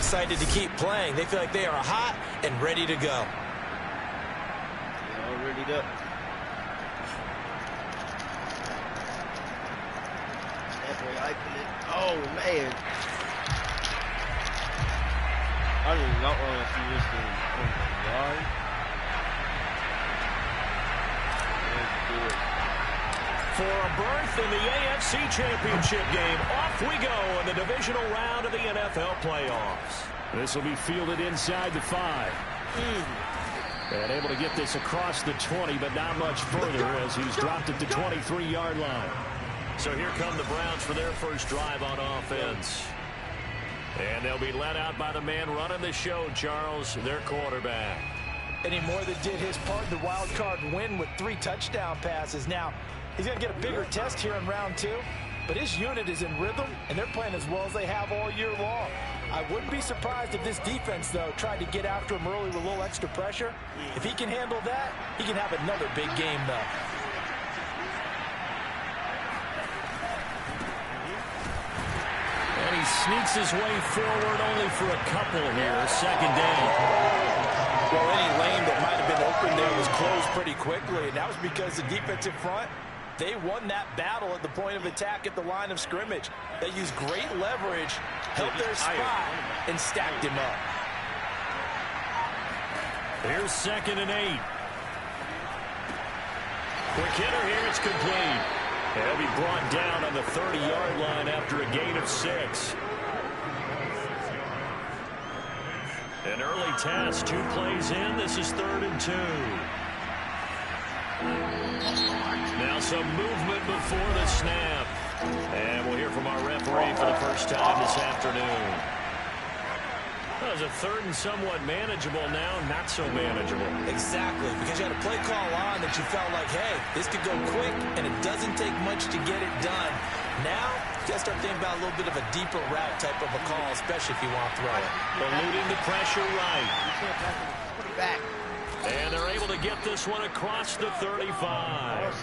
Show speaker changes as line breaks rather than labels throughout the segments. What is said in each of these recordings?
excited to keep playing. They feel like they are hot and ready to go.
All ready to. Oh, man. I do not want to see this thing. Oh, my God.
For a berth in the AFC Championship game, off we go in the divisional round of the NFL playoffs. This will be fielded inside the 5. And able to get this across the 20, but not much further as he's dropped at the 23-yard line. So here come the Browns for their first drive on offense. And they'll be led out by the man running the show, Charles, their quarterback.
And he more than did his part in the wild card win with 3 touchdown passes. Now, he's going to get a bigger test here in round 2, but his unit is in rhythm, and they're playing as well as they have all year long. I wouldn't be surprised if this defense, though, tried to get after him early with a little extra pressure. If he can handle that, he can have another big game, though.
And he sneaks his way forward only for a couple here. Second down.
Well, any lane that might have been open there was closed pretty quickly, and that was because the defensive front, they won that battle at the point of attack at the line of scrimmage. They used great leverage, held their spot, and stacked him up.
Here's 2nd and 8. Quick hitter here, it's complete. He'll be brought down on the 30-yard line after a gain of 6. An early test, 2 plays in. This is 3rd and 2. Now some movement before the snap. And we'll hear from our referee for the first time this afternoon. That was a 3rd and somewhat manageable, now not so manageable.
Exactly, because you had a play call on that you felt like, hey, this could go quick, and it doesn't take much to get it done. Now, you got to start thinking about a little bit of a deeper route type of a call, especially if you want to throw it.
Eluding the pressure right.
Put it back.
And they're able to get this one across the 35.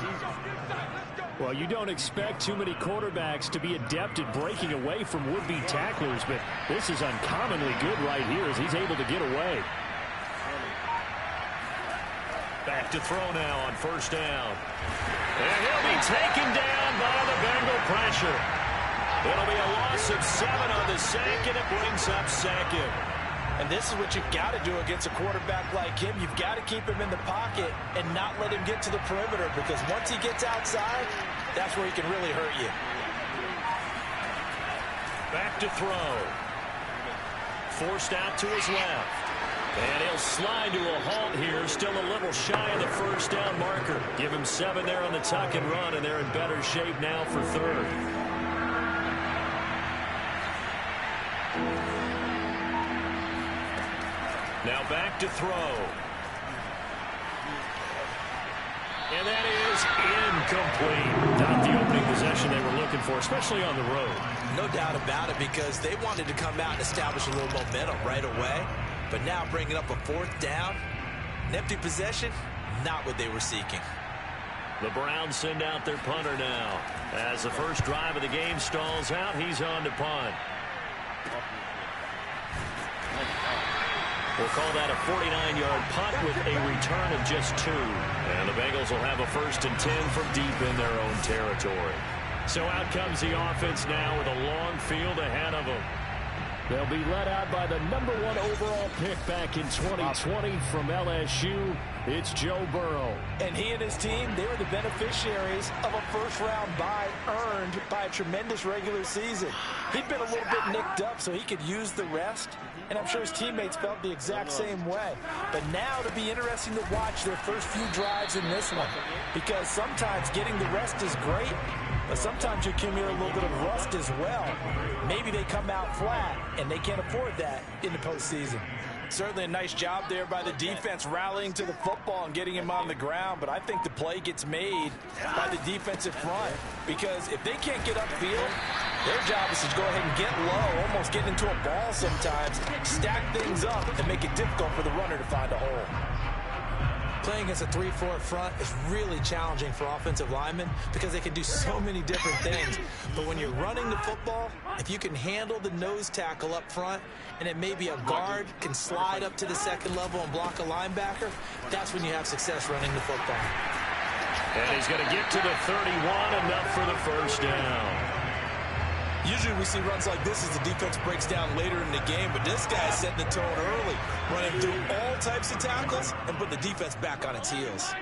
Well, you don't expect too many quarterbacks to be adept at breaking away from would-be tacklers, but this is uncommonly good right here as he's able to get away. Back to throw now on 1st down. And he'll be taken down by the Bengal pressure. It'll be a loss of 7 on the sack, and it brings up 2nd.
And this is what you've got to do against a quarterback like him. You've got to keep him in the pocket and not let him get to the perimeter, because once he gets outside, that's where he can really hurt you.
Back to throw. Forced out to his left. And he'll slide to a halt here. Still a little shy of the 1st down marker. Give him 7 there on the tuck and run, and they're in better shape now for 3rd. Now back to throw. And that is incomplete. Not the opening possession they were looking for, especially on the road.
No doubt about it, because they wanted to come out and establish a little momentum right away. But now bringing up a 4th down, an empty possession, not what they were seeking.
The Browns send out their punter now. As the first drive of the game stalls out, he's on to punt. We'll call that a 49-yard punt with a return of just 2. And the Bengals will have a 1st and 10 from deep in their own territory. So out comes the offense now with a long field ahead of them. They'll be led out by the number 1 overall pick back in 2020 from LSU. It's Joe Burrow.
And he and his team, they were the beneficiaries of a first-round bye earned by a tremendous regular season. He'd been a little bit nicked up, so he could use the rest. And I'm sure his teammates felt the exact same way. But now it'll be interesting to watch their first few drives in this one, because sometimes getting the rest is great, but sometimes you accumulate a little bit of rust as well. Maybe they come out flat, and they can't afford that in the postseason. Certainly a nice job there by the defense rallying to the football and getting him on the ground, but I think the play gets made by the defensive front, because if they can't get upfield, their job is to go ahead and get low, almost get into a ball sometimes, stack things up, and make it difficult for the runner to find a hole. Playing against a 3-4 front is really challenging for offensive linemen because they can do so many different things. But when you're running the football, if you can handle the nose tackle up front, and it may be a guard can slide up to the second level and block a linebacker, that's when you have success running the football.
And he's going to get to the 31, enough for the first down.
Usually we see runs like this as the defense breaks down later in the game, but this guy's setting the tone early, running through all types of tackles and put the defense back on its heels.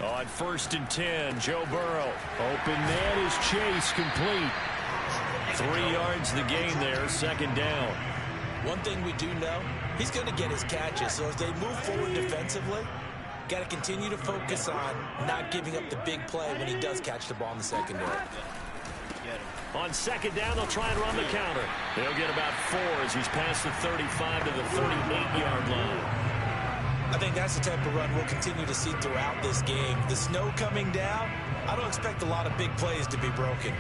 On 1st and 10, Joe Burrow. Open man is Chase, complete. 3 yards the gain there, 2nd down.
One thing we do know, he's going to get his catches, so as they move forward defensively, got to continue to focus on not giving up the big play when he does catch the ball in the secondary.
On 2nd down, they'll try and run the counter. They'll get about 4 as he's past the 35 to the 38-yard line.
I think that's the type of run we'll continue to see throughout this game. The snow coming down, I don't expect a lot of big plays to be broken.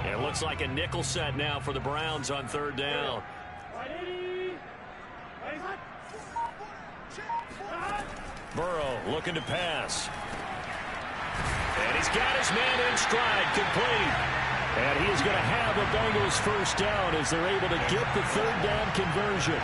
It looks like a nickel set now for the Browns on 3rd down. Burrow looking to pass. And he's got his man in stride, complete. And he is going to have a Bengals first down as they're able to get the 3rd down conversion.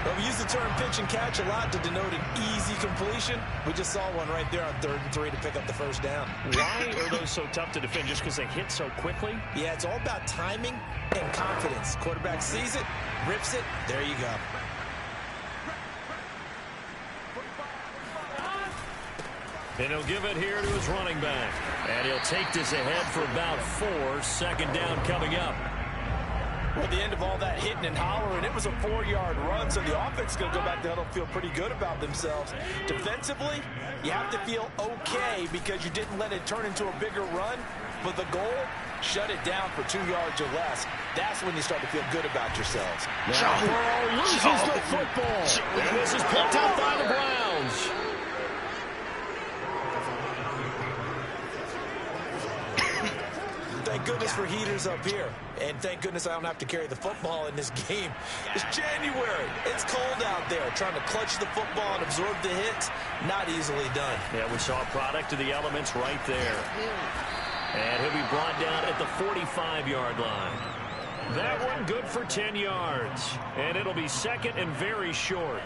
Well, we use the term pitch and catch a lot to denote an easy completion. We just saw one right there on 3rd and 3 to pick up the first down.
Why are those so tough to defend? Just because they hit so quickly?
Yeah, it's all about timing and confidence. Quarterback sees it, rips it, there you go.
And he'll give it here to his running back. And he'll take this ahead for about 4. 2nd down coming up.
Well, at the end of all that hitting and hollering, it was a 4-yard run, so the offense is going to go back to huddle and feel pretty good about themselves. Defensively, you have to feel okay because you didn't let it turn into a bigger run. But the goal, shut it down for 2 yards or less. That's when you start to feel good about yourselves.
Now Burrow loses the football. And this is picked up by the Browns.
Thank goodness for heaters up here. And thank goodness I don't have to carry the football in this game. It's January. It's cold out there. Trying to clutch the football and absorb the hits, not easily done.
Yeah, we saw a product of the elements right there. And he'll be brought down at the 45-yard line. That one good for 10 yards. And it'll be 2nd and very short.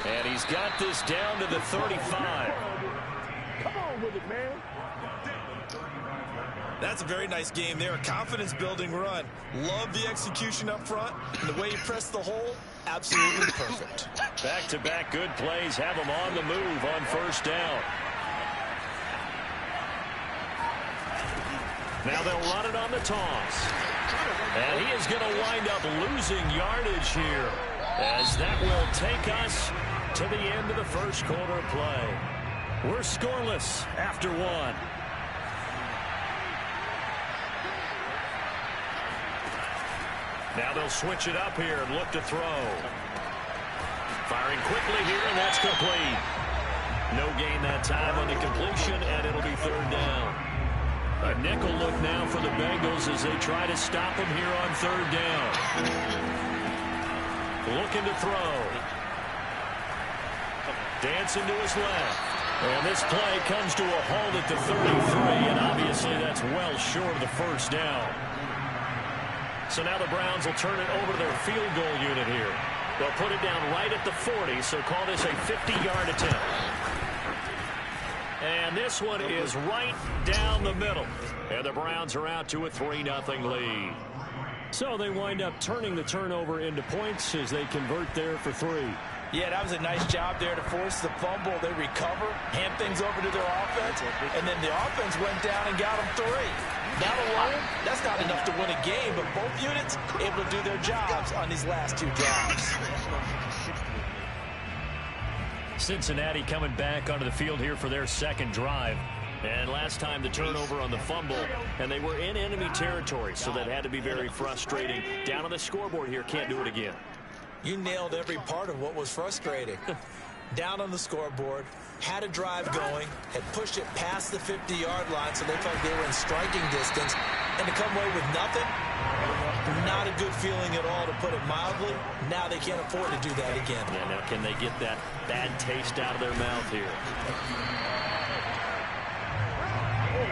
And he's got this down to the 35.
Come on with it, man. That's a very nice game there. A confidence-building run. Love the execution up front. And the way you press the hole, absolutely perfect.
Back-to-back good plays have him on the move on 1st down. Now they'll run it on the toss. And he is going to wind up losing yardage here, as that will take us to the end of the first quarter of play. We're scoreless after 1. Now they'll switch it up here and look to throw. Firing quickly here, and that's complete. No gain that time on the completion, and it'll be 3rd down. A nickel look now for the Bengals as they try to stop him here on 3rd down. Looking to throw. Dancing to his left. And this play comes to a halt at the 33, and obviously that's well short of the first down. So now the Browns will turn it over to their field goal unit here. They'll put it down right at the 40, so call this a 50-yard attempt. And this one is right down the middle. And the Browns are out to a 3-0 lead. So they wind up turning the turnover into points as they convert there for 3.
Yeah, that was a nice job there to force the fumble. They recover, hand things over to their offense, and then the offense went down and got them 3. That alone, that's not enough to win a game, but both units able to do their jobs on these last 2 drives.
Cincinnati coming back onto the field here for their 2nd drive. And last time the turnover on the fumble, and they were in enemy territory, so that had to be very frustrating. Down on the scoreboard here, can't do it again.
You nailed every part of what was frustrating. down on the scoreboard, had a drive going, had pushed it past the 50-yard line so they felt like they were in striking distance, and to come away with nothing, not a good feeling at all, to put it mildly. Now they can't afford to do that again.
Yeah, now can they get that bad taste out of their mouth here?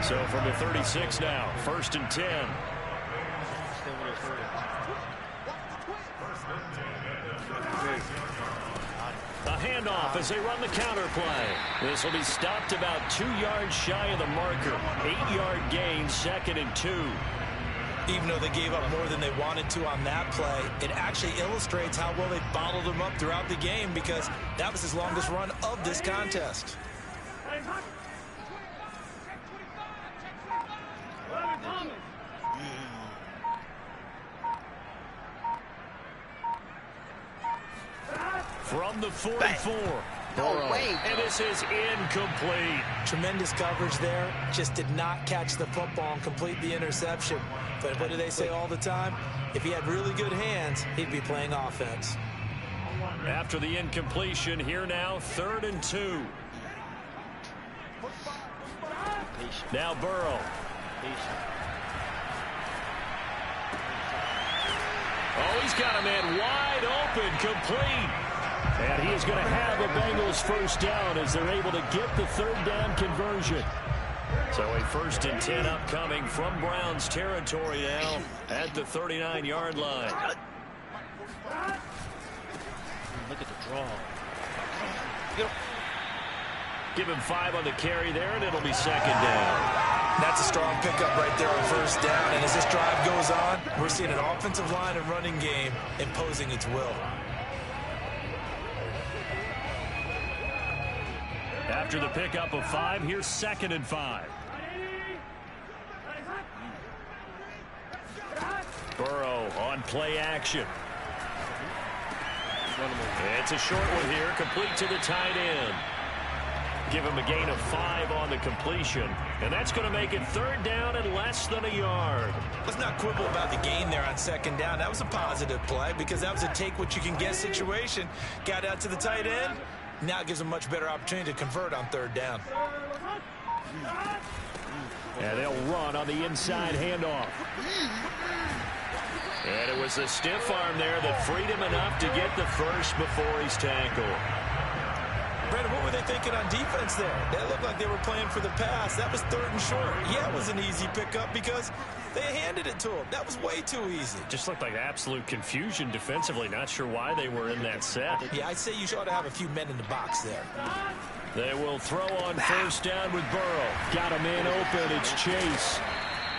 So from the 36 now, 1st and 10. A handoff as they run the counter play. This will be stopped about 2 yards shy of the marker. 8-yard gain, 2nd and 2.
Even though they gave up more than they wanted to on that play, it actually illustrates how well they bottled them up throughout the game, because that was his longest run of this contest.
From the 44.
No way.
And this is incomplete.
Tremendous coverage there. Just did not catch the football and complete the interception. But what do they say all the time? If he had really good hands, he'd be playing offense.
After the incompletion, here now, 3rd and 2. Now Burrow. Oh, he's got a man wide open, complete. And he is going to have a Bengals first down as they're able to get the 3rd down conversion. So a 1st and 10 upcoming from Browns territory now at the 39-yard line.
Look at the draw.
Give him 5 on the carry there, and it'll be 2nd down.
That's a strong pickup right there on 1st down. And as this drive goes on, we're seeing an offensive line and running game imposing its will.
After the pickup of 5, here's 2nd and 5. Burrow on play action. It's a short one here, complete to the tight end. Give him a gain of 5 on the completion, and that's going to make it 3rd down and less than a yard.
Let's not quibble about the gain there on 2nd down. That was a positive play, because that was a take-what-you-can-get situation. Got out to the tight end. Now it gives them a much better opportunity to convert on 3rd down.
And they'll run on the inside handoff. And it was a stiff arm there that freed him enough to get the first before he's tackled.
Brandon, what were they thinking on defense there? That looked like they were playing for the pass. That was 3rd and short. Yeah, it was an easy pickup because they handed it to him. That was way too easy.
Just looked like absolute confusion defensively. Not sure why they were in that set.
Yeah, I'd say you ought to have a few men in the box there.
They will throw on 1st down with Burrow. Got a man open. It's Chase.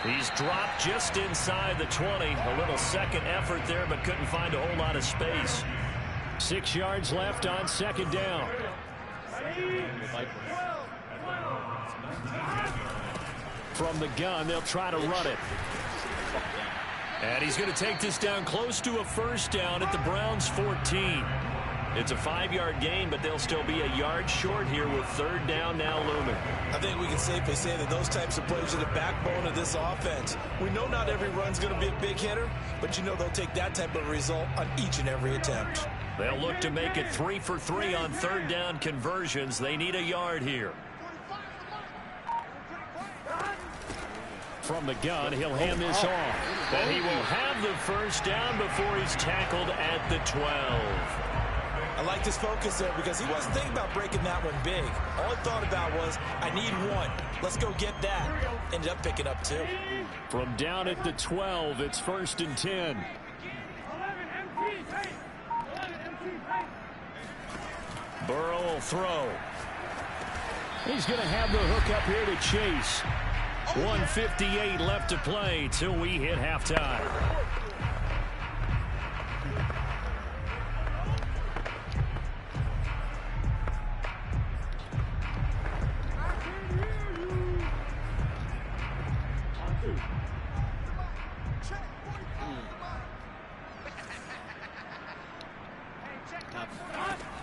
He's dropped just inside the 20. A little second effort there, but couldn't find a whole lot of space. 6 yards left on 2nd down. From the gun, they'll try to run it. And he's going to take this down close to a 1st down at the Browns' 14. It's a 5-yard gain, but they'll still be a yard short here with 3rd down now looming.
I think we can safely say that those types of plays are the backbone of this offense. We know not every run's going to be a big hitter, but you know they'll take that type of result on each and every attempt.
They'll look to make it 3 for 3 on 3rd down conversions. They need a yard here. From the gun, he'll hand this off. But he will have the 1st down before he's tackled at the 12.
I like this focus there because he wasn't thinking about breaking that one big. All he thought about was, I need 1. Let's go get that. Ended up picking up 2.
From down at the 12, it's 1st and 10. Burrow will throw. He's going to have the hook up here to Chase. 1:58 left to play till we hit halftime.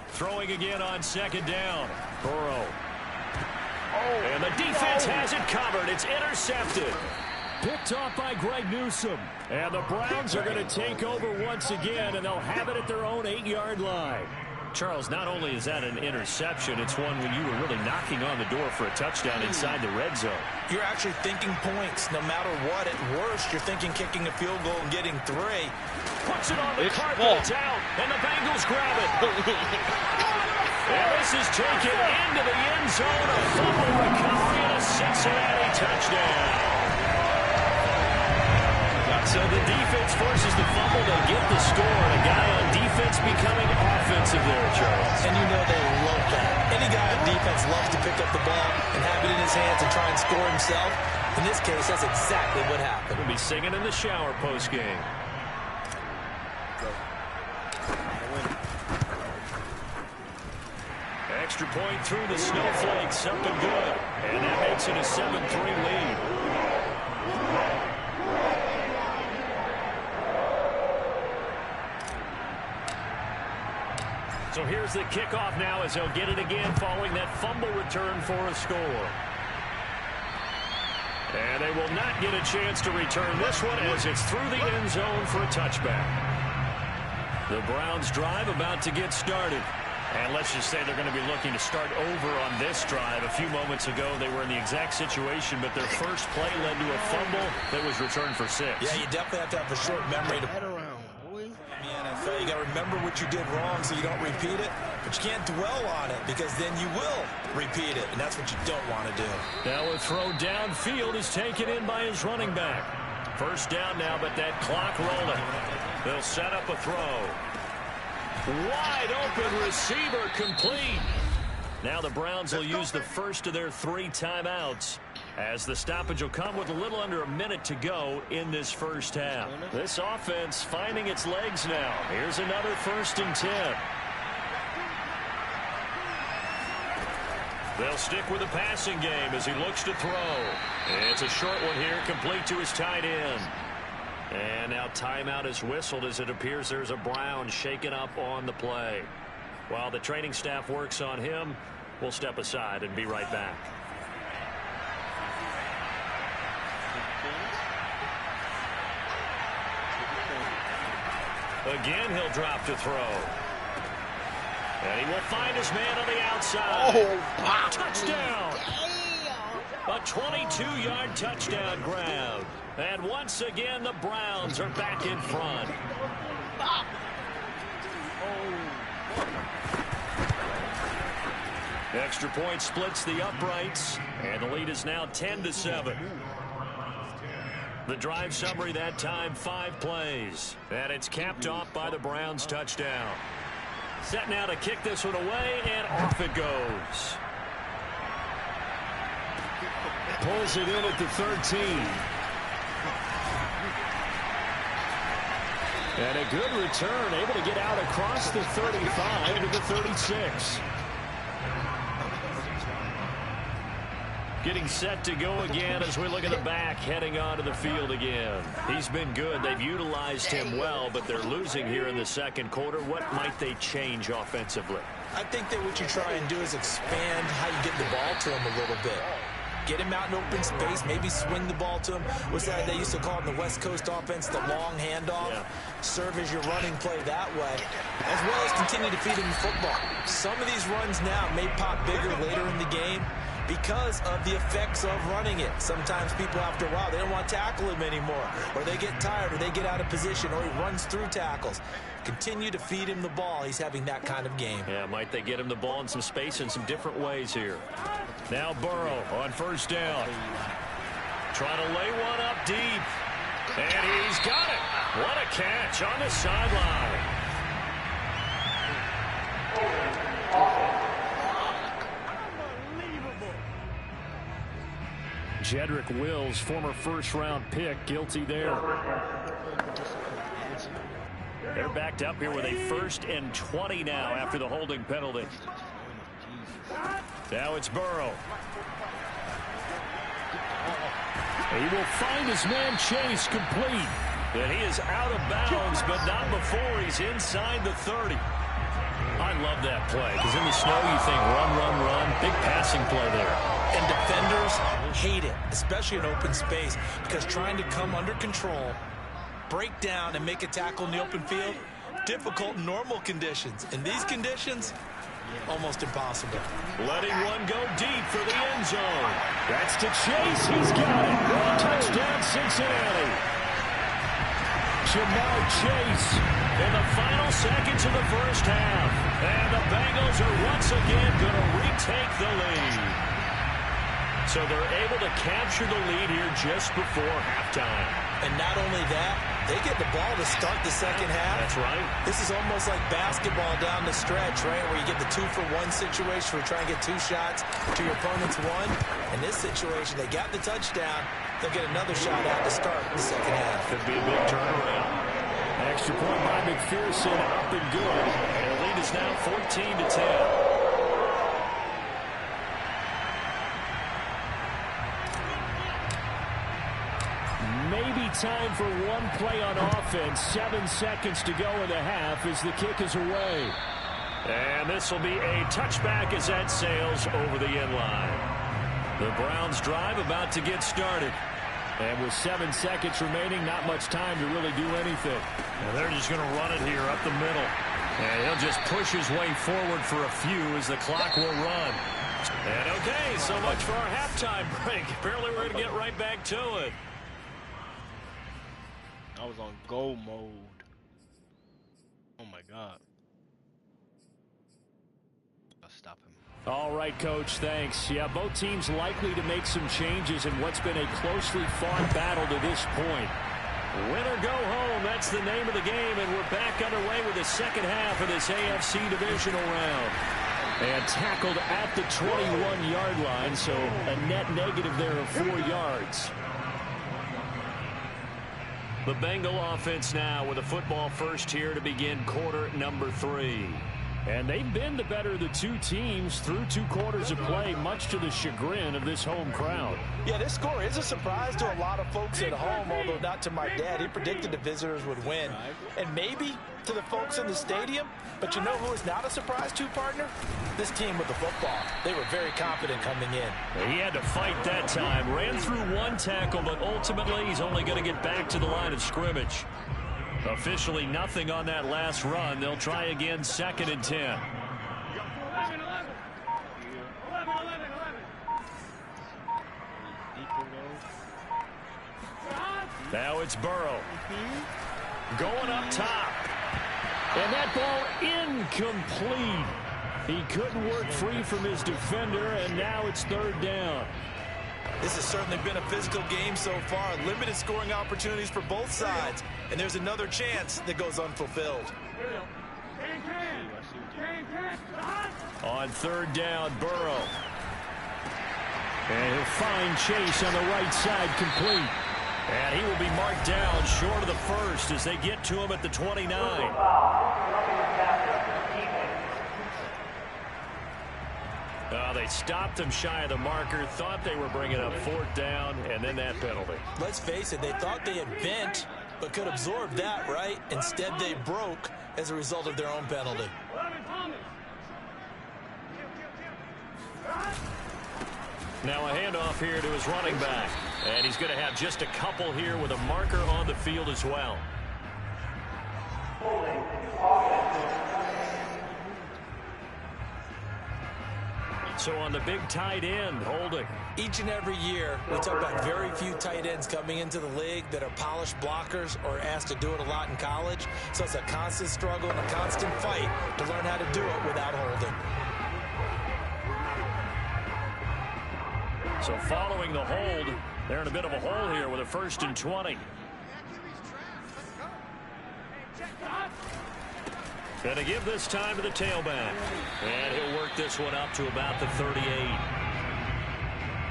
Throwing again on 2nd down. Burrow. And the defense has it covered. It's intercepted. Picked off by Greg Newsome. And the Browns are going to take over once again, and they'll have it at their own 8-yard line. Charles, not only is that an interception, it's one when you were really knocking on the door for a touchdown inside the red zone.
You're actually thinking points. No matter what, at worst, you're thinking kicking a field goal and getting 3.
Puts it on the carpet, it's out, and the Bengals grab it. And this is taken into the end zone, a fumble recovery, and a Cincinnati touchdown. So the defense forces the fumble to get the score, and a guy on defense becoming offensive there, Charles.
And you know they love that. Any guy on defense loves to pick up the ball and have it in his hands and try and score himself. In this case, that's exactly what happened.
We'll be singing in the shower post-game. Extra point through the snowflakes, something good. And that makes it a 7-3 lead. So here's the kickoff now as he'll get it again following that fumble return for a score. And they will not get a chance to return this one as it's through the end zone for a touchback. The Browns drive about to get started. And let's just say they're going to be looking to start over on this drive. A few moments ago, they were in the exact situation, but their first play led to a fumble that was returned for 6.
Yeah, you definitely have to have a short memory to... In the NFL, you got to remember what you did wrong so you don't repeat it, but you can't dwell on it because then you will repeat it, and that's what you don't want to do.
Now a throw downfield is taken in by his running back. First down now, but that clock rolling. They'll set up a throw. Wide open receiver complete. Now the Browns will use the first of their 3 timeouts, as the stoppage will come with a little under a minute to go in this first half. This offense finding its legs now. Here's another 1st and 10. They'll stick with the passing game as he looks to throw. It's a short one here, complete to his tight end. And now timeout is whistled as it appears there's a Brown shaken up on the play. While the training staff works on him, we'll step aside and be right back. Again, he'll drop to throw. And he will find his man on the outside. Oh, touchdown! A 22-yard touchdown grab. And once again, the Browns are back in front. Extra point splits the uprights, and the lead is now 10-7. The drive summary that time, 5 plays. And it's capped off by the Browns touchdown. Set now to kick this one away, and off it goes. Pulls it in at the 13. And a good return, able to get out across the 35 to the 36. Getting set to go again as we look at the back heading onto the field again. He's been good. They've utilized him well, but they're losing here in the second quarter. What might they change offensively?
I think that what you try and do is expand how you get the ball to him a little bit. Get him out in open space, maybe swing the ball to him. What's that they used to call in the West Coast offense, the long handoff? Yeah. Serve as your running play that way, as well as continue to feed him the football. Some of these runs now may pop bigger later in the game because of the effects of running it. Sometimes people, after a while, they don't want to tackle him anymore, or they get tired, or they get out of position, or he runs through tackles. Continue to feed him the ball. He's having that kind of game.
Yeah, might they get him the ball in some space in some different ways here. Now Burrow on first down. Trying to lay one up deep. And he's got it. What a catch on the sideline. Jedrick Wills, former first-round pick, guilty there. They're backed up here with a 1st and 20 now after the holding penalty. Now it's Burrow. He will find his man Chase complete. And he is out of bounds, but not before he's inside the 30. I love that play, because in the snow you think run, run, run. Big passing play there.
And defenders hate it, especially in open space, because trying to come under control, break down, and make a tackle in the open field, difficult in normal conditions. In these conditions, almost impossible.
Letting one go deep for the end zone. That's to Chase. He's got it. Touchdown, Cincinnati. Jamar Chase in the final seconds of the first half. And the Bengals are once again going to retake the lead. So they're able to capture the lead here just before halftime.
And not only that, they get the ball to start the second half.
That's right.
This is almost like basketball down the stretch, right, where you get the 2-for-1 situation where you try and get 2 shots to your opponent's 1. In this situation, they got the touchdown. They'll get another shot out to start the second half.
Could be a big turnaround. Extra point by McPherson, up and good. And the lead is now 14-10. Maybe time for one play on offense. 7 seconds to go in the half as the kick is away. And this will be a touchback as that sails over the end line. The Browns drive about to get started. And with 7 seconds remaining, not much time to really do anything. And they're just going to run it here up the middle. And he'll just push his way forward for a few as the clock will run. And okay, so much for our halftime break. Apparently we're going to get right back to it.
I was on go mode. Oh my God. I'll stop him.
All right, Coach, thanks. Yeah, both teams likely to make some changes in what's been a closely fought battle to this point. Win or go home, that's the name of the game, and we're back underway with the second half of this AFC Divisional round. And tackled at the 21-yard line, so a net negative there of 4 yards. The Bengal offense now with a football first here to begin quarter number 3. And they've been the better of the 2 teams through 2 quarters of play, much to the chagrin of this home crowd.
Yeah, this score is a surprise to a lot of folks at home, although not to my dad. He predicted the visitors would win. And maybe to the folks in the stadium, but you know who is not a surprise to, partner? This team with the football. They were very confident coming in.
He had to fight that time. Ran through 1 tackle, but ultimately he's only going to get back to the line of scrimmage. Officially nothing on that last run. They'll try again, 2nd and 10. Now it's Burrow. Going up top. And that ball incomplete. He couldn't work free from his defender, and now it's 3rd down.
This has certainly been a physical game so far. Limited scoring opportunities for both sides. And there's another chance that goes unfulfilled.
On 3rd down, Burrow. And he'll find Chase on the right side, complete. And he will be marked down short of the first as they get to him at the 29. They stopped him shy of the marker, thought they were bringing up 4th down, and then that penalty.
Let's face it, they thought they had bent, but could absorb that, right? Instead, they broke as a result of their own penalty.
Now a handoff here to his running back. And he's going to have just a couple here with a marker on the field as well. So on the big tight end, holding.
Each and every year, we talk about very few tight ends coming into the league that are polished blockers or asked to do it a lot in college. So it's a constant struggle and a constant fight to learn how to do it without holding.
So following the hold, they're in a bit of a hole here with a 1st and 20. Going to give this time to the tailback. And he'll work this one up to about the 38.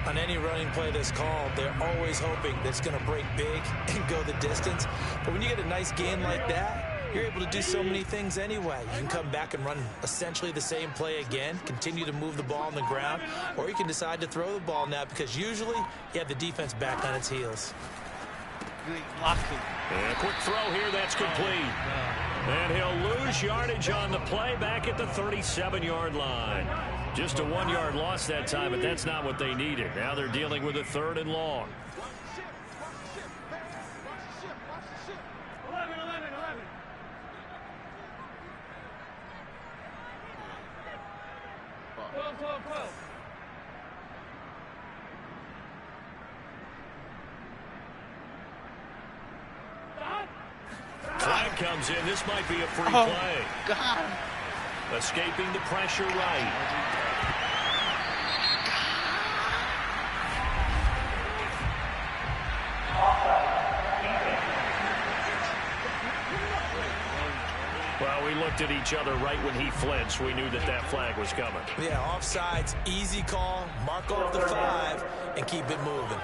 On any running play that's called, they're always hoping that it's going to break big and go the distance. But when you get a nice gain like that, you're able to do so many things anyway. You can come back and run essentially the same play again, continue to move the ball on the ground, or you can decide to throw the ball now because usually you have the defense back on its heels.
And a quick throw here, that's complete. And he'll lose yardage on the play back at the 37-yard line. Just a 1-yard loss that time, but that's not what they needed. Now they're dealing with a 3rd and long. Flag comes in. This might be a free play.
God.
Escaping the pressure right. Well, we looked at each other right when he flinched. We knew that that flag was coming.
Yeah, offsides, easy call, mark off the 5, and keep it moving.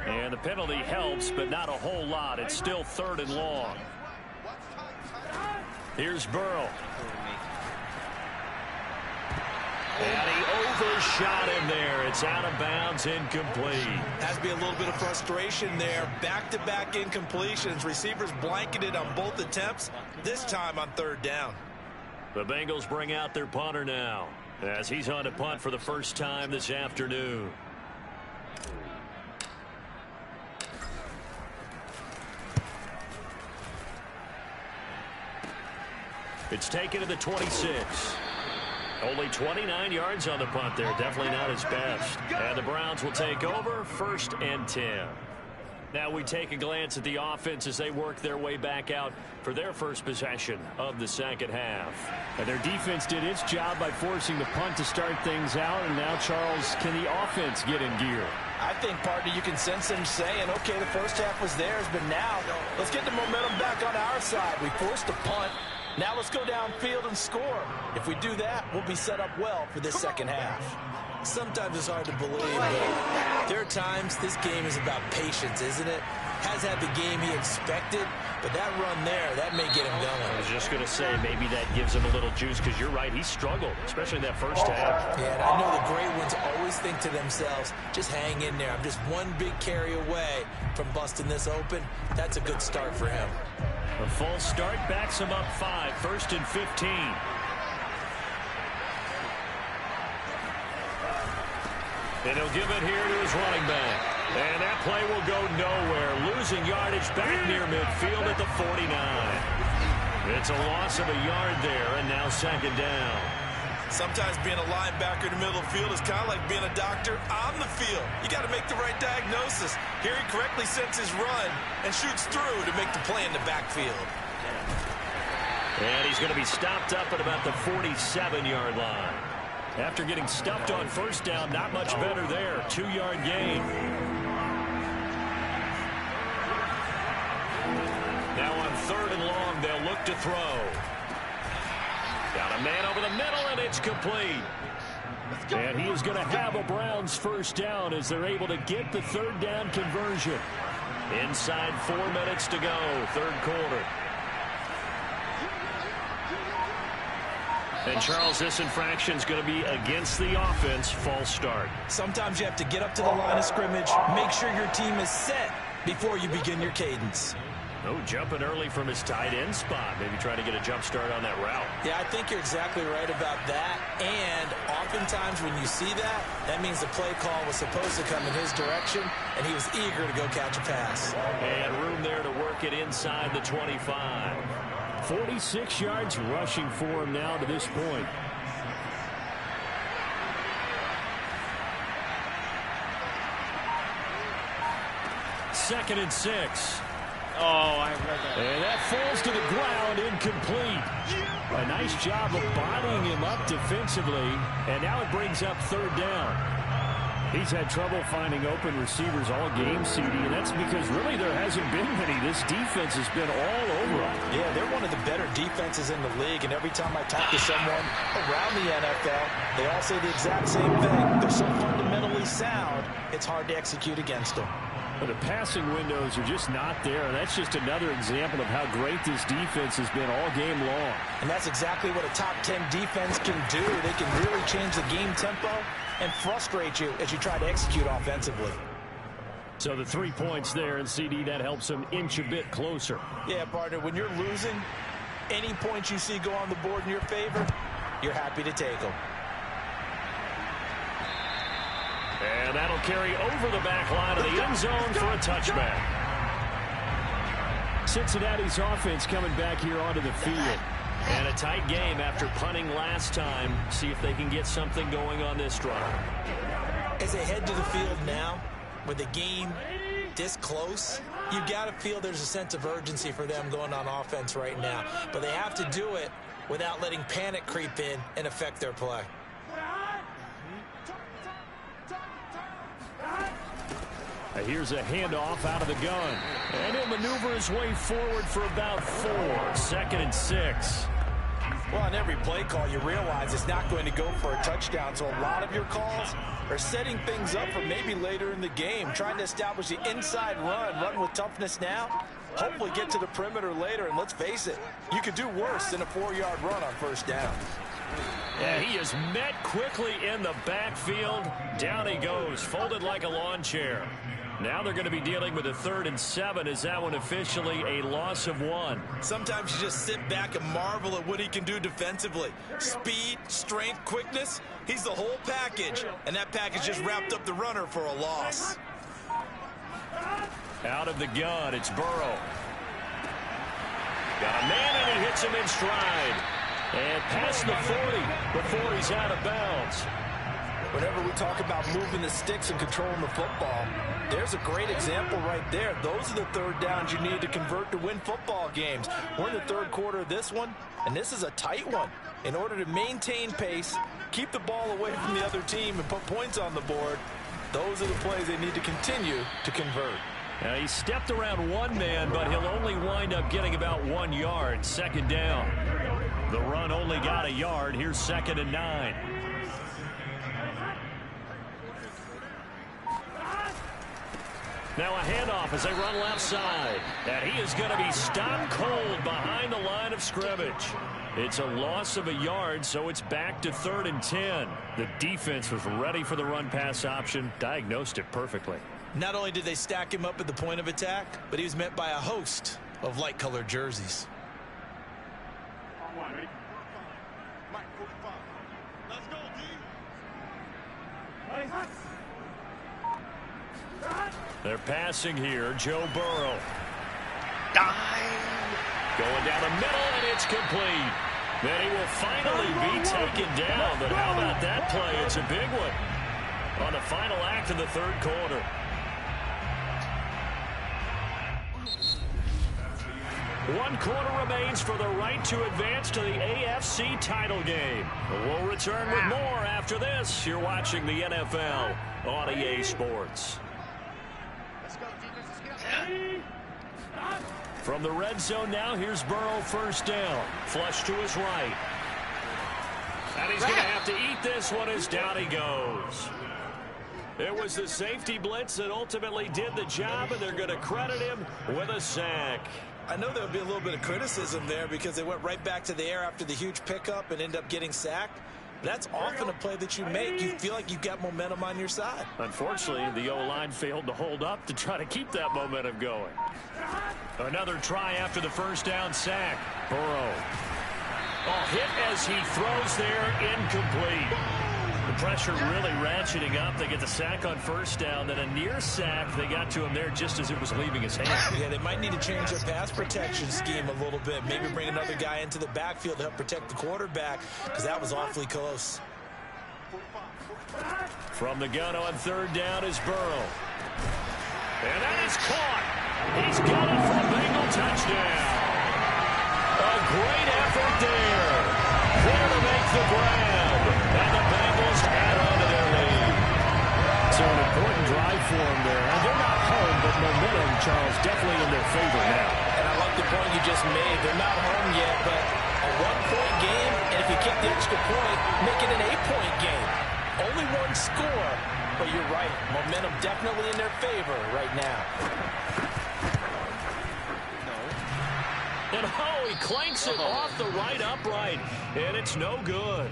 And the penalty helps, but not a whole lot. It's still 3rd and long. Here's Burrow. And he overshot him there. It's out of bounds, incomplete.
Has to be a little bit of frustration there. Back-to-back incompletions. Receivers blanketed on both attempts, this time on 3rd down.
The Bengals bring out their punter now, as he's on to punt for the first time this afternoon. It's taken to the 26. Only 29 yards on the punt there. Definitely not his best. And the Browns will take over 1st and 10. Now we take a glance at the offense as they work their way back out for their first possession of the second half.
And their defense did its job by forcing the punt to start things out. And now, Charles, can the offense get in gear?
I think, partner, you can sense them saying, okay, the first half was theirs, but now let's get the momentum back on our side. We forced a punt. Now let's go downfield and score. If we do that, we'll be set up well for this second half. Sometimes it's hard to believe, but there are times this game is about patience, isn't it? Has had the game he expected, but that run there, that may get him going.
I was just going to say, maybe that gives him a little juice, because you're right, he struggled, especially in that first half.
Yeah, and I know the great ones always think to themselves, just hang in there. I'm just one big carry away from busting this open. That's a good start for him.
A false start backs him up 5, 1st and 15. And he'll give it here to his running back. And that play will go nowhere. Losing yardage back near midfield at the 49. It's a loss of a yard there, and now 2nd down.
Sometimes being a linebacker in the middle of the field is kind of like being a doctor on the field. You got to make the right diagnosis. Here he correctly sets his run and shoots through to make the play in the backfield.
And he's going to be stopped up at about the 47-yard line. After getting stuffed on 1st down, not much better there. 2-yard gain. Now on 3rd and long, they'll look to throw. Got a man over the middle, and it's complete. And he is going to have a Browns 1st down as they're able to get the 3rd down conversion. Inside 4 minutes to go, 3rd quarter. And, Charles, this infraction is going to be against the offense. False start.
Sometimes you have to get up to the line of scrimmage, make sure your team is set before you begin your cadence.
Oh, jumping early from his tight end spot. Maybe trying to get a jump start on that route.
Yeah, I think you're exactly right about that. And oftentimes when you see that, that means the play call was supposed to come in his direction, and he was eager to go catch a pass.
And room there to work it inside the 25.
46 yards rushing for him now to this point.
Second and 6.
Oh, I read that.
And that falls to the ground, incomplete. A nice job of bodying him up defensively, and now it brings up 3rd down. He's had trouble finding open receivers all game, CD, and that's because really there hasn't been many. This defense has been all over them.
Yeah, they're one of the better defenses in the league, and every time I talk to someone around the NFL, they all say the exact same thing. They're so fundamentally sound, it's hard to execute against them.
But the passing windows are just not there, and that's just another example of how great this defense has been all game long.
And that's exactly what a top 10 defense can do. They can really change the game tempo and frustrate you as you try to execute offensively.
So the 3 points there, and CD, that helps them inch a bit closer.
Yeah, partner, when you're losing, any points you see go on the board in your favor, you're happy to take them.
And that'll carry over the back line of the end zone for a touchback.
Cincinnati's offense coming back here onto the field.
And a tight game after punting last time. See if they can get something going on this drive.
As they head to the field now, with the game this close, you've got to feel there's a sense of urgency for them going on offense right now. But they have to do it without letting panic creep in and affect their play.
Here's a handoff out of the gun. And he'll maneuver his way forward for about 4. 2nd and 6.
Well, on every play call, you realize it's not going to go for a touchdown. So a lot of your calls are setting things up for maybe later in the game, trying to establish the inside run with toughness now, hopefully get to the perimeter later. And let's face it, you could do worse than a 4-yard run on first down.
And he is met quickly in the backfield. Down he goes, folded like a lawn chair. Now they're going to be dealing with a 3rd and 7. Is that one officially a loss of 1?
Sometimes you just sit back and marvel at what he can do defensively. Speed, strength, quickness, he's the whole package. And that package just wrapped up the runner for a loss.
Out of the gun, it's Burrow. Got a man and he hits him in stride. And past the 40 before he's out of bounds.
Whenever we talk about moving the sticks and controlling the football, there's a great example right there. Those are the 3rd downs you need to convert to win football games. We're in the 3rd quarter of this one, and this is a tight one. In order to maintain pace, keep the ball away from the other team, and put points on the board, those are the plays they need to continue to convert.
Now he stepped around one man, but he'll only wind up getting about 1 yard. 2nd down. The run only got a yard. Here's 2nd and 9. Now a handoff as they run left side. And he is going to be stopped cold behind the line of scrimmage. It's a loss of a yard, so it's back to 3rd and 10. The defense was ready for the run-pass option, diagnosed it perfectly.
Not only did they stack him up at the point of attack, but he was met by a host of light-colored jerseys.
They're passing here. Joe Burrow. Going down the middle, and it's complete. Then he will finally be taken down. But how about that play? It's a big one on the final act of the 3rd quarter. One quarter remains for the right to advance to the AFC title game. We'll return with more after this. You're watching the NFL on EA Sports. From the red zone now, here's Burrow, 1st down. Flush to his right. And he's going to have to eat this one as down he goes. It was the safety blitz that ultimately did the job, and they're going to credit him with a sack.
I know there would be a little bit of criticism there because they went right back to the air after the huge pickup and end up getting sacked. That's often a play that you make. You feel like you've got momentum on your side.
Unfortunately, the O-line failed to hold up to try to keep that momentum going. Another try after the 1st down sack. Burrow. Hit as he throws there, incomplete. The pressure really ratcheting up. They get the sack on 1st down, then a near sack. They got to him there just as it was leaving his hand.
Yeah, they might need to change their pass protection scheme a little bit. Maybe bring another guy into the backfield to help protect the quarterback, because that was awfully close.
From the gun on 3rd down is Burrow. And that is caught. He's got it for a Bengal touchdown. A great effort there. There to make the grab. And the Bengals add on to their lead. So an important drive for them there. And they're not home, but momentum, Charles, definitely in their favor now.
And I like the point you just made. They're not home yet, but a 1-point game, and if you kick the extra point, make it an 8-point game. Only 1 score, but you're right. Momentum definitely in their favor right now.
And he clanks it off the right upright, and it's no good.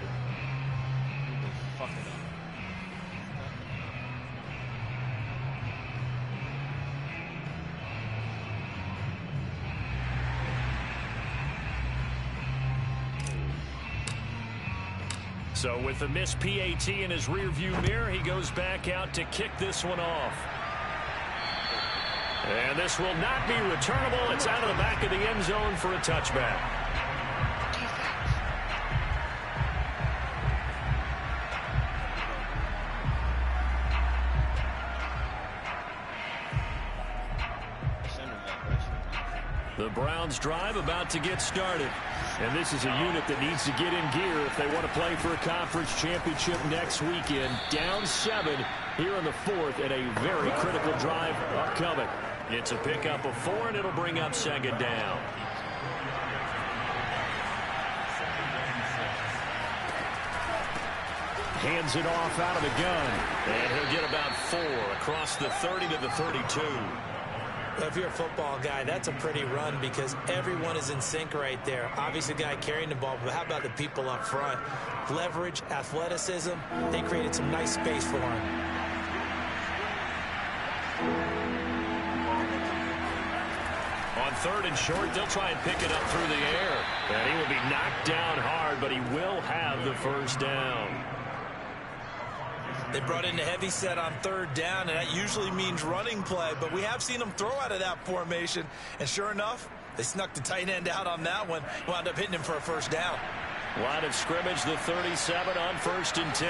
So with the missed PAT in his rearview mirror, he goes back out to kick this one off. And this will not be returnable. It's out of the back of the end zone for a touchback.
The Browns drive about to get started. And this is a unit that needs to get in gear if they want to play for a conference championship next weekend. Down 7 here in the 4th, and a very critical drive upcoming. It's a pickup of 4, and it'll bring up 2nd down. Hands it off out of the gun. And he'll get about 4 across the 30 to the 32.
If you're a football guy, that's a pretty run because everyone is in sync right there. Obviously, the guy carrying the ball, but how about the people up front? Leverage, athleticism, they created some nice space for him.
On 3rd and short, they'll try and pick it up through the air. And he will be knocked down hard, but he will have the 1st down.
They brought in the heavy set on 3rd down, and that usually means running play, but we have seen them throw out of that formation, and sure enough, they snuck the tight end out on that one, wound up hitting him for a 1st down.
Line of scrimmage, the 37 on 1st and 10.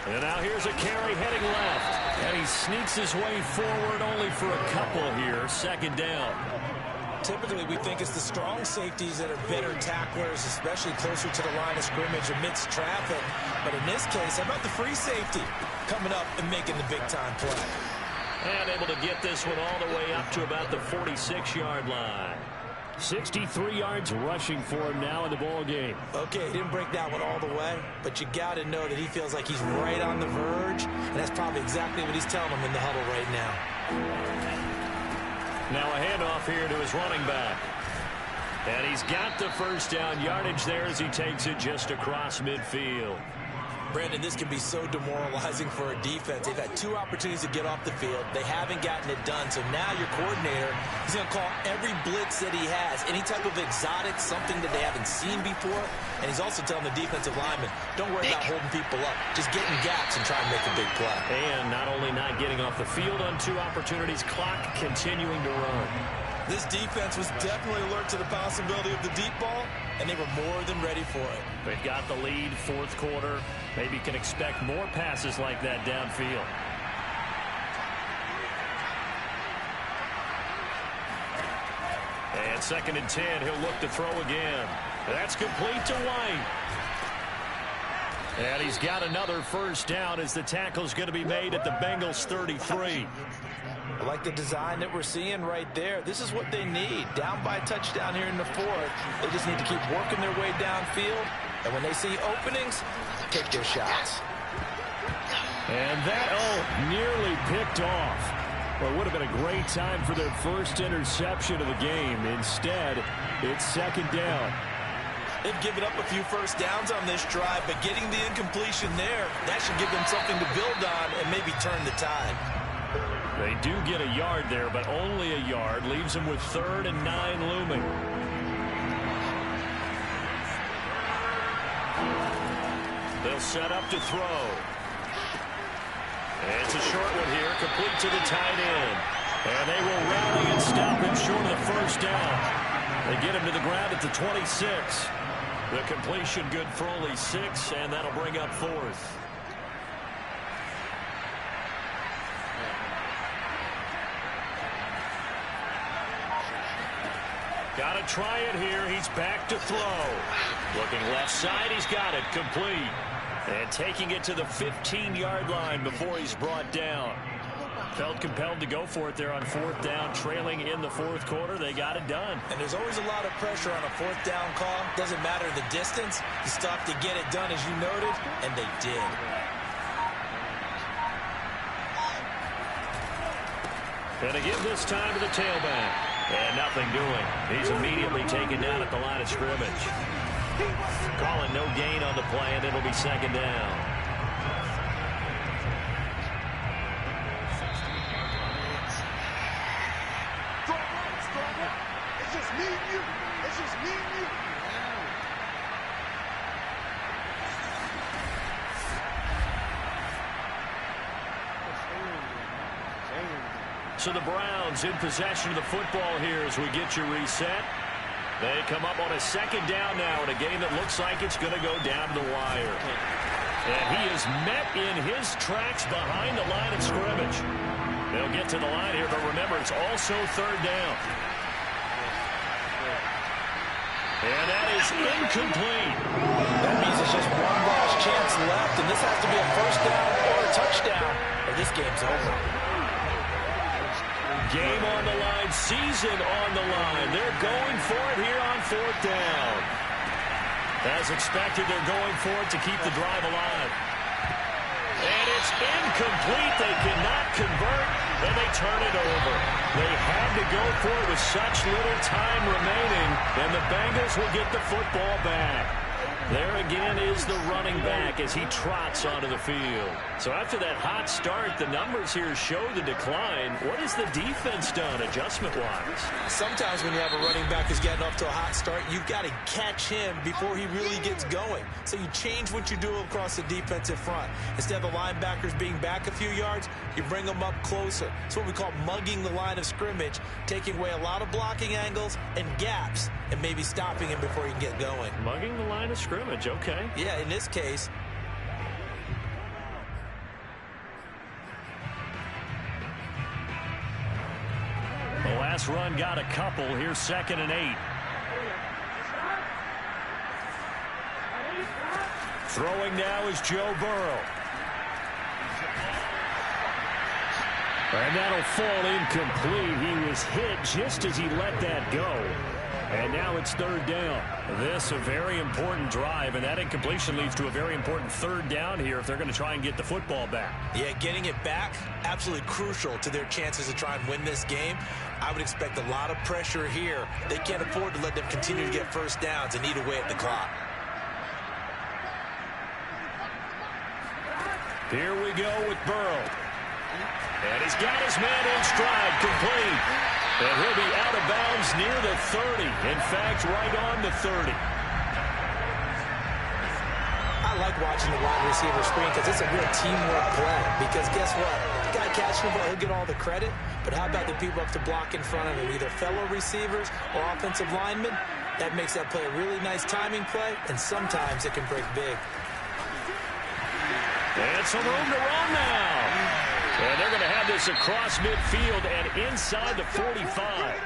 And now here's a carry heading left, and he sneaks his way forward only for a couple here, 2nd down.
Typically, we think it's the strong safeties that are better tacklers, especially closer to the line of scrimmage amidst traffic. But in this case, how about the free safety coming up and making the big-time play?
And able to get this one all the way up to about the 46-yard line. 63 yards rushing for him now in the ball game.
Okay, he didn't break that one all the way, but you got to know that he feels like he's right on the verge, and that's probably exactly what he's telling him in the huddle right now.
Now a handoff here to his running back. And he's got the 1st down yardage there as he takes it just across midfield.
Brandon, this can be so demoralizing for a defense. They've had 2 opportunities to get off the field. They haven't gotten it done. So now your coordinator is going to call every blitz that he has, any type of exotic, something that they haven't seen before. And he's also telling the defensive lineman, don't worry about holding people up. Just get in gaps and try and make a big play.
And not only not getting off the field on 2 opportunities, clock continuing to run.
This defense was definitely alert to the possibility of the deep ball, and they were more than ready for it.
They've got the lead, 4th quarter. Maybe can expect more passes like that downfield. And 2nd and 10, he'll look to throw again. That's complete to White. And he's got another 1st down as the tackle's going to be made at the Bengals 33.
I like the design that we're seeing right there. This is what they need. Down by a touchdown here in the 4th. They just need to keep working their way downfield. And when they see openings, take their shots.
And that, nearly picked off. Well, it would have been a great time for their 1st interception of the game. Instead, it's 2nd down.
They've given up a few 1st downs on this drive, but getting the incompletion there, that should give them something to build on and maybe turn the tide.
They do get a yard there, but only a yard. Leaves them with 3rd and 9 looming. They'll set up to throw. And it's a short one here, complete to the tight end. And they will rally and stop him short of the 1st down. They get him to the ground at the 26. The completion good for only 6, and that'll bring up 4th. Got to try it here. He's back to throw. Looking left side. He's got it. Complete. And taking it to the 15-yard line before he's brought down. Felt compelled to go for it there on 4th down. Trailing in the 4th quarter. They got it done.
And there's always a lot of pressure on a 4th down call. Doesn't matter the distance. You stop to get it done, as you noted, and they did.
And to give this time to the tailback. And nothing doing. He's immediately taken down at the line of scrimmage. Calling no gain on the play, and it'll be 2nd down.
It's just me and you. It's just me and you.
So the Browns in possession of the football here as we get you reset. They come up on a 2nd down now in a game that looks like it's going to go down to the wire. And he is met in his tracks behind the line of scrimmage. They'll get to the line here, but remember, it's also third down. And that is incomplete.
That means it's just one last chance left, and this has to be a first down or a touchdown, or this game's over.
Game on the line, season on the line. They're going for it here on fourth down. As expected, they're going for it to keep the drive alive. And it's incomplete. They cannot convert, and they turn it over. They had to go for it with such little time remaining, and the Bengals will get the football back. There again is the running back as he trots onto the field. So after that hot start, the numbers here show the decline. What has the defense done adjustment-wise?
Sometimes when you have a running back who's getting off to a hot start, you've got to catch him before he really gets going. So you change what you do across the defensive front. Instead of the linebackers being back a few yards, you bring them up closer. It's what we call mugging the line of scrimmage, taking away a lot of blocking angles and gaps, and maybe stopping him before he can get going.
Mugging the line of scrimmage, okay.
Yeah, in this case.
The last run got a couple. Here's 2nd and 8. Throwing now is Joe Burrow. And that'll fall incomplete. He was hit just as he let that go. And now it's third down. This a very important drive, and that incompletion leads to a very important third down here if they're going to try and get the football back.
Yeah, getting it back, absolutely crucial to their chances to try and win this game. I would expect a lot of pressure here. They can't afford to let them continue to get first downs and eat away at the clock.
Here we go with Burrow. And he's got his man in stride, complete. And he'll be out of bounds near the 30. In fact, right on the 30.
I like watching the wide receiver screen because it's a real teamwork play. Because guess what? The guy catching the ball, he'll get all the credit. But how about the people up to block in front of him, either fellow receivers or offensive linemen? That makes that play a really nice timing play, and sometimes it can break big.
And some room to run now. And they're going to have this across midfield and inside the 45.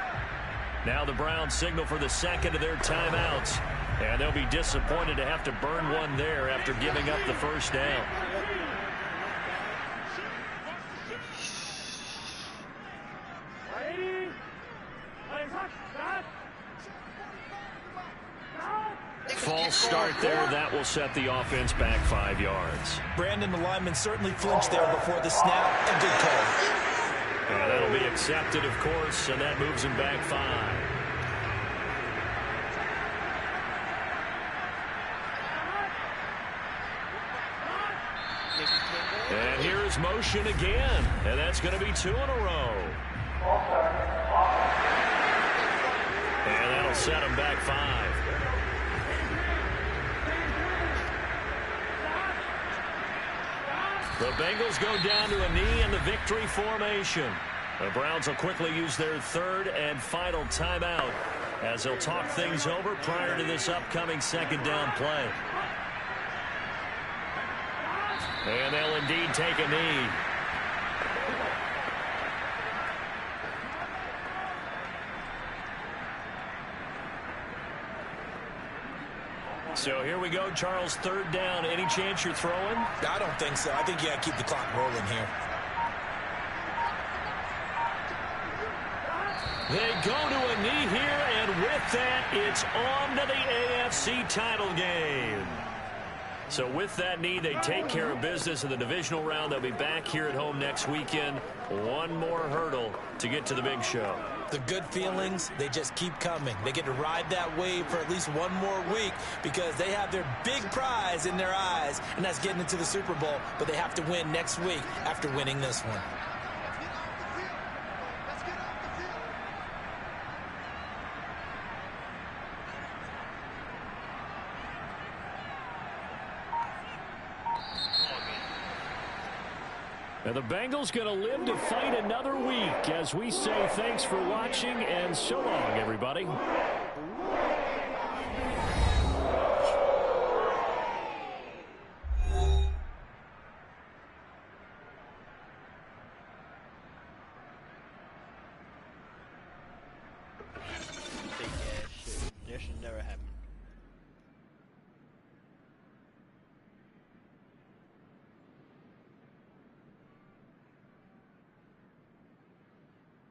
Now the Browns signal for the second of their timeouts. And they'll be disappointed to have to burn one there after giving up the first down. False start there. That will set the offense back 5 yards.
Brandon, the lineman, certainly flinched there before the snap. A good call.
And that'll be accepted, of course, and that moves him back 5. And here's motion again, and that's going to be 2 in a row. And that'll set him back 5. The Bengals go down to a knee in the victory formation. The Browns will quickly use their third and final timeout as they'll talk things over prior to this upcoming second down play. And they'll indeed take a knee. So here we go, Charles, third down. Any chance you're throwing?
I don't think so. I think you got to keep the clock rolling here.
They go to a knee here, and with that, it's on to the AFC title game. So with that knee, they take care of business in the divisional round. They'll be back here at home next weekend. One more hurdle to get to the big show.
The good feelings, they just keep coming. They get to ride that wave for at least one more week because they have their big prize in their eyes, and that's getting into the Super Bowl. But they have to win next week after winning this one.
And the Bengals going to live to fight another week as we say thanks for watching and so long, everybody.